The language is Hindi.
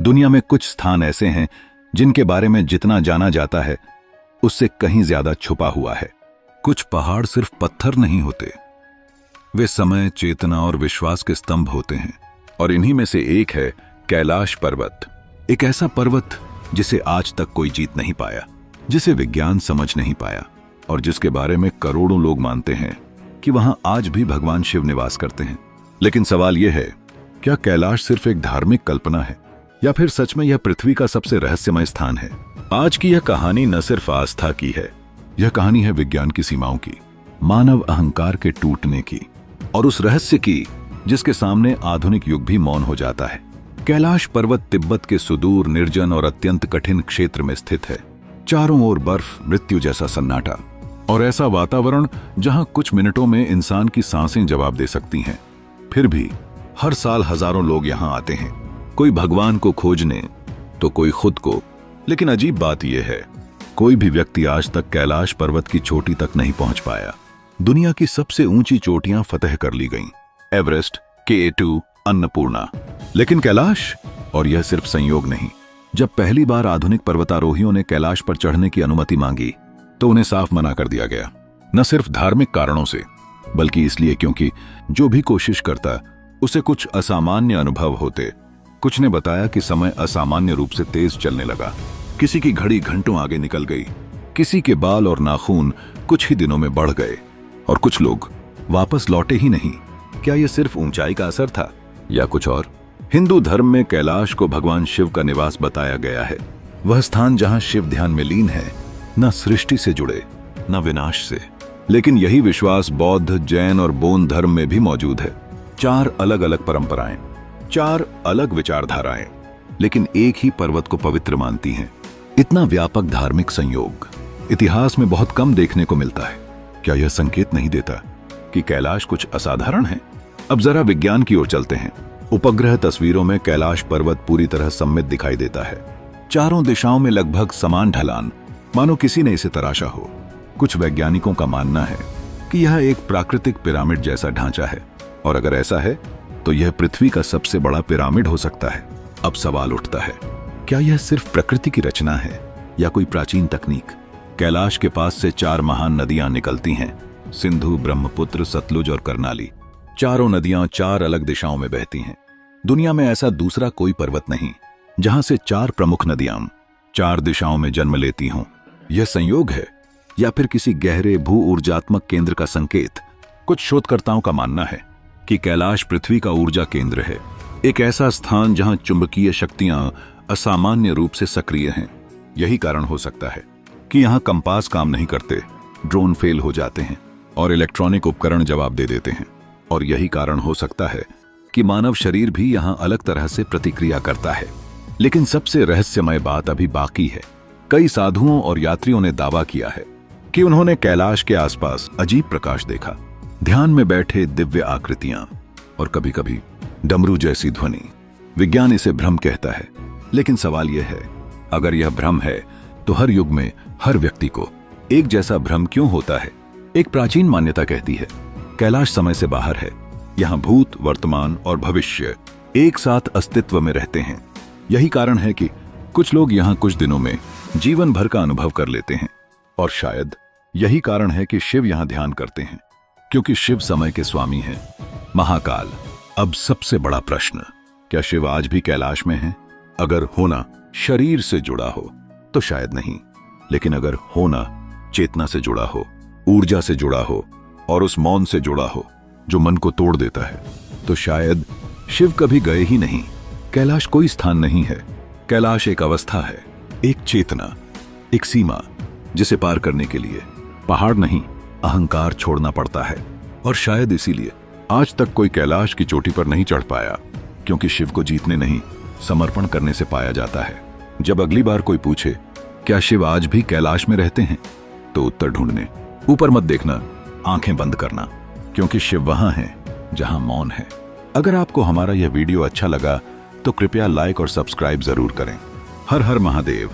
दुनिया में कुछ स्थान ऐसे हैं जिनके बारे में जितना जाना जाता है उससे कहीं ज्यादा छुपा हुआ है। कुछ पहाड़ सिर्फ पत्थर नहीं होते, वे समय, चेतना और विश्वास के स्तंभ होते हैं। और इन्हीं में से एक है कैलाश पर्वत। एक ऐसा पर्वत जिसे आज तक कोई जीत नहीं पाया, जिसे विज्ञान समझ नहीं पाया और जिसके बारे में करोड़ों लोग मानते हैं कि वहां आज भी भगवान शिव निवास करते हैं। लेकिन सवाल यह है, क्या कैलाश सिर्फ एक धार्मिक कल्पना है या फिर सच में यह पृथ्वी का सबसे रहस्यमय स्थान है? आज की यह कहानी न सिर्फ आस्था की है, यह कहानी है विज्ञान की सीमाओं की, मानव अहंकार के टूटने की और उस रहस्य की जिसके सामने आधुनिक युग भी मौन हो जाता है। कैलाश पर्वत तिब्बत के सुदूर, निर्जन और अत्यंत कठिन क्षेत्र में स्थित है। चारों ओर बर्फ, मृत्यु जैसा सन्नाटा और ऐसा वातावरण जहां कुछ मिनटों में इंसान की सांसें जवाब दे सकती हैं। फिर भी हर साल हजारों लोग यहां आते हैं, कोई भगवान को खोजने तो कोई खुद को। लेकिन अजीब बात यह है, कोई भी व्यक्ति आज तक कैलाश पर्वत की चोटी तक नहीं पहुंच पाया। दुनिया की सबसे ऊंची चोटियां फतह कर ली गईं, एवरेस्ट, K2, अन्नपूर्णा, लेकिन कैलाश? और यह सिर्फ संयोग नहीं। जब पहली बार आधुनिक पर्वतारोहियों ने कैलाश पर चढ़ने की अनुमति मांगी तो उन्हें साफ मना कर दिया गया, न सिर्फ धार्मिक कारणों से बल्कि इसलिए क्योंकि जो भी कोशिश करता उसे कुछ असामान्य अनुभव होते। कुछ ने बताया कि समय असामान्य रूप से तेज चलने लगा, किसी की घड़ी घंटों आगे निकल गई, किसी के बाल और नाखून कुछ ही दिनों में बढ़ गए और कुछ लोग वापस लौटे ही नहीं। क्या यह सिर्फ ऊंचाई का असर था या कुछ और? हिंदू धर्म में कैलाश को भगवान शिव का निवास बताया गया है, वह स्थान जहां शिव ध्यान में लीन है, न सृष्टि से जुड़े न विनाश से। लेकिन यही विश्वास बौद्ध, जैन और बौद्ध धर्म में भी मौजूद है। 4 अलग अलग परंपराएं, 4 अलग विचारधाराएं, लेकिन एक ही पर्वत को पवित्र मानती हैं। इतना व्यापक धार्मिक संयोग इतिहास में बहुत कम देखने को मिलता है। क्या यह संकेत नहीं देता कि कैलाश कुछ असाधारण है? अब जरा विज्ञान की ओर चलते हैं। उपग्रह तस्वीरों में कैलाश पर्वत पूरी तरह सममित दिखाई देता है, चारों दिशाओं में लगभग समान ढलान, मानो किसी ने इसे तराशा हो। कुछ वैज्ञानिकों का मानना है कि यह एक प्राकृतिक पिरामिड जैसा ढांचा है और अगर ऐसा है तो यह पृथ्वी का सबसे बड़ा पिरामिड हो सकता है। अब सवाल उठता है, क्या यह सिर्फ प्रकृति की रचना है या कोई प्राचीन तकनीक? कैलाश के पास से 4 महान नदियां निकलती हैं, सिंधु, ब्रह्मपुत्र, सतलुज और कर्नाली। चारों नदियां 4 अलग दिशाओं में बहती हैं। दुनिया में ऐसा दूसरा कोई पर्वत नहीं जहां से 4 प्रमुख नदियां 4 दिशाओं में जन्म लेती हों। यह संयोग है या फिर किसी गहरे भू ऊर्जात्मक केंद्र का संकेत? कुछ शोधकर्ताओं का मानना है कि कैलाश पृथ्वी का ऊर्जा केंद्र है, एक ऐसा स्थान जहां चुंबकीय शक्तियां असामान्य रूप से सक्रिय हैं। यही कारण हो सकता है कि यहां कंपास काम नहीं करते, ड्रोन फेल हो जाते हैं और इलेक्ट्रॉनिक उपकरण जवाब दे देते हैं। और यही कारण हो सकता है कि मानव शरीर भी यहां अलग तरह से प्रतिक्रिया करता है। लेकिन सबसे रहस्यमय बात अभी बाकी है। कई साधुओं और यात्रियों ने दावा किया है कि उन्होंने कैलाश के आसपास अजीब प्रकाश देखा, ध्यान में बैठे दिव्य आकृतियां और कभी-कभी डमरू जैसी ध्वनि। विज्ञान इसे भ्रम कहता है, लेकिन सवाल यह है, अगर यह भ्रम है तो हर युग में हर व्यक्ति को एक जैसा भ्रम क्यों होता है? एक प्राचीन मान्यता कहती है कैलाश समय से बाहर है, यहां भूत, वर्तमान और भविष्य एक साथ अस्तित्व में रहते हैं। यही कारण है कि कुछ लोग यहां कुछ दिनों में जीवन भर का अनुभव कर लेते हैं। और शायद यही कारण है कि शिव यहां ध्यान करते हैं, क्योंकि शिव समय के स्वामी हैं, महाकाल। अब सबसे बड़ा प्रश्न, क्या शिव आज भी कैलाश में है? अगर होना शरीर से जुड़ा हो तो शायद नहीं, लेकिन अगर होना चेतना से जुड़ा हो, ऊर्जा से जुड़ा हो और उस मौन से जुड़ा हो जो मन को तोड़ देता है, तो शायद शिव कभी गए ही नहीं। कैलाश कोई स्थान नहीं है, कैलाश एक अवस्था है, एक चेतना, एक सीमा जिसे पार करने के लिए पहाड़ नहीं, अहंकार छोड़ना पड़ता है। और शायद इसीलिए आज तक कोई कैलाश की चोटी पर नहीं चढ़ पाया, क्योंकि शिव को जीतने नहीं, समर्पण करने से पाया जाता है। जब अगली बार कोई पूछे क्या शिव आज भी कैलाश में रहते हैं, तो उत्तर ढूंढने, ऊपर मत देखना, आंखें बंद करना, क्योंकि शिव वहां है जहां मौन है। अगर आपको हमारा यह वीडियो अच्छा लगा तो कृपया लाइक और सब्सक्राइब जरूर करें। हर हर महादेव।